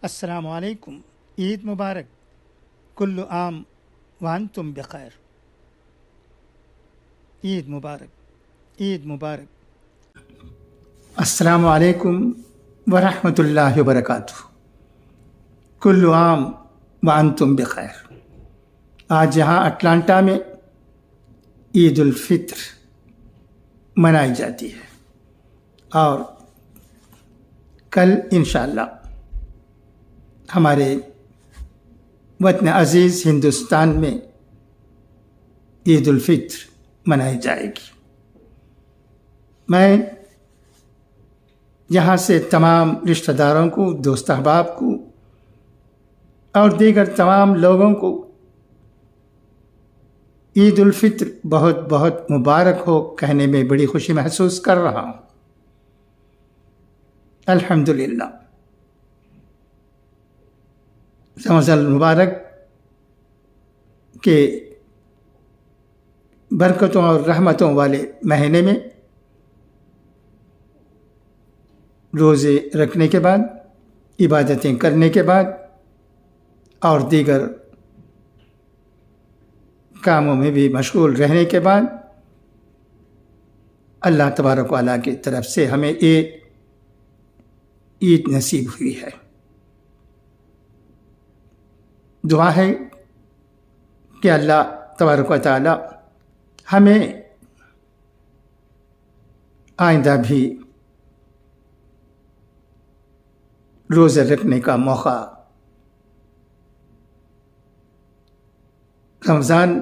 السلام علیکم، عید مبارک، کل عام وانتم بخیر۔ عید مبارک، عید مبارک۔ السلام علیکم ورحمۃ اللہ وبرکاتہ، کل عام وانتم بخیر۔ آج یہاں اٹلانٹا میں عید الفطر منائی جاتی ہے اور کل انشاءاللہ ہمارے وطن عزیز ہندوستان میں عید الفطر منائی جائے گی۔ میں یہاں سے تمام رشتہ داروں کو، دوست احباب کو اور دیگر تمام لوگوں کو عید الفطر بہت بہت مبارک ہو کہنے میں بڑی خوشی محسوس کر رہا ہوں۔ الحمدللہ، رمضان المبارک کے برکتوں اور رحمتوں والے مہینے میں روزے رکھنے کے بعد، عبادتیں کرنے کے بعد اور دیگر کاموں میں بھی مشغول رہنے کے بعد اللہ تبارک و تعالیٰ کی طرف سے ہمیں ایک عید نصیب ہوئی ہے۔ دعا ہے کہ اللہ تبارک و تعالی ہمیں آئندہ بھی روزہ رکھنے کا موقع رمضان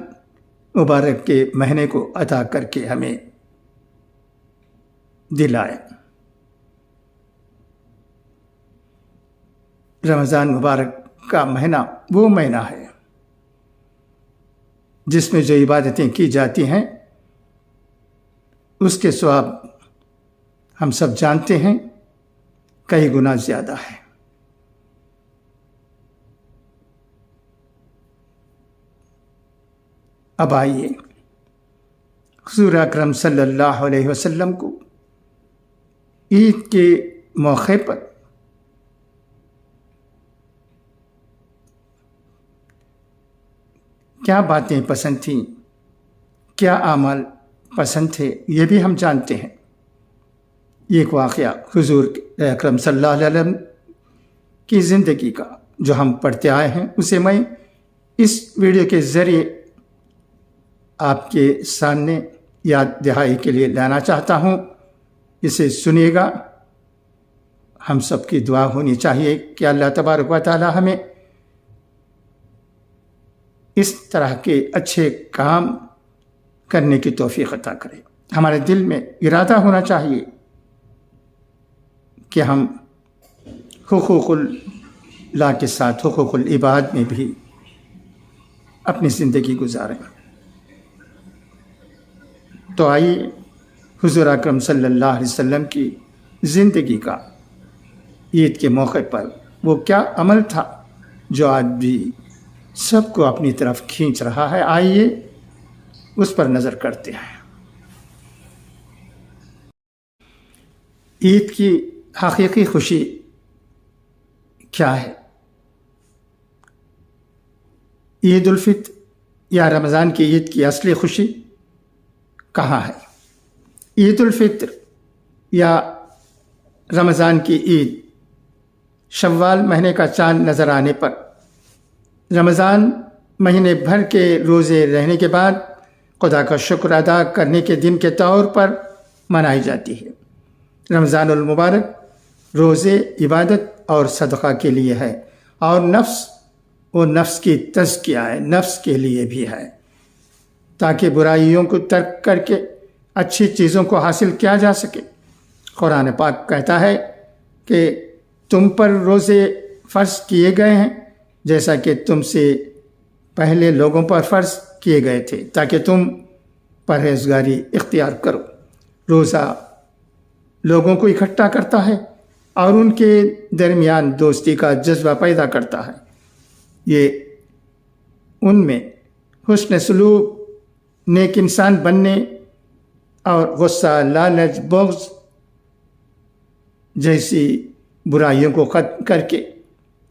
مبارک کے مہینے کو عطا کر کے ہمیں دلائے۔ رمضان مبارک کا مہینہ وہ مہینہ ہے جس میں جو عبادتیں کی جاتی ہیں اس کے ثواب ہم سب جانتے ہیں کئی گنا زیادہ ہے۔ اب آئیے حضور اکرم صلی اللہ علیہ وسلم کو عید کے موقع پر کیا باتیں پسند تھیں، کیا اعمال پسند تھے، یہ بھی ہم جانتے ہیں۔ ایک واقعہ حضور اکرم صلی اللہ علیہ وسلم کی زندگی کا جو ہم پڑھتے آئے ہیں اسے میں اس ویڈیو کے ذریعے آپ کے سامنے یاد دہائی کے لیے لانا چاہتا ہوں۔ اسے سنیے گا۔ ہم سب کی دعا ہونی چاہیے کہ اللہ تبارک و تعالی ہمیں اس طرح کے اچھے کام کرنے کی توفیق عطا کرے۔ ہمارے دل میں ارادہ ہونا چاہیے کہ ہم حقوق اللہ کے ساتھ حقوق العباد میں بھی اپنی زندگی گزاریں۔ تو آئیے حضور اکرم صلی اللہ علیہ وسلم کی زندگی کا عید کے موقع پر وہ کیا عمل تھا جو آج بھی سب کو اپنی طرف کھینچ رہا ہے، آئیے اس پر نظر کرتے ہیں۔ عید کی حقیقی خوشی کیا ہے؟ عید الفطر یا رمضان کی عید کی اصلی خوشی کہاں ہے؟ عید الفطر یا رمضان کی عید شوال مہینے کا چاند نظر آنے پر رمضان مہینے بھر کے روزے رہنے کے بعد خدا کا شکر ادا کرنے کے دن کے طور پر منائی جاتی ہے۔ رمضان المبارک روزے، عبادت اور صدقہ کے لیے ہے، اور نفس کی تزکیہ ہے، نفس کے لیے بھی ہے، تاکہ برائیوں کو ترک کر کے اچھی چیزوں کو حاصل کیا جا سکے۔ قرآن پاک کہتا ہے کہ تم پر روزے فرض کیے گئے ہیں جیسا کہ تم سے پہلے لوگوں پر فرض کیے گئے تھے، تاکہ تم پرہیزگاری اختیار کرو۔ روزہ لوگوں کو اکٹھا کرتا ہے اور ان کے درمیان دوستی کا جذبہ پیدا کرتا ہے۔ یہ ان میں حسن سلوک، نیک انسان بننے اور غصہ، لالچ، بغض جیسی برائیوں کو ختم کر کے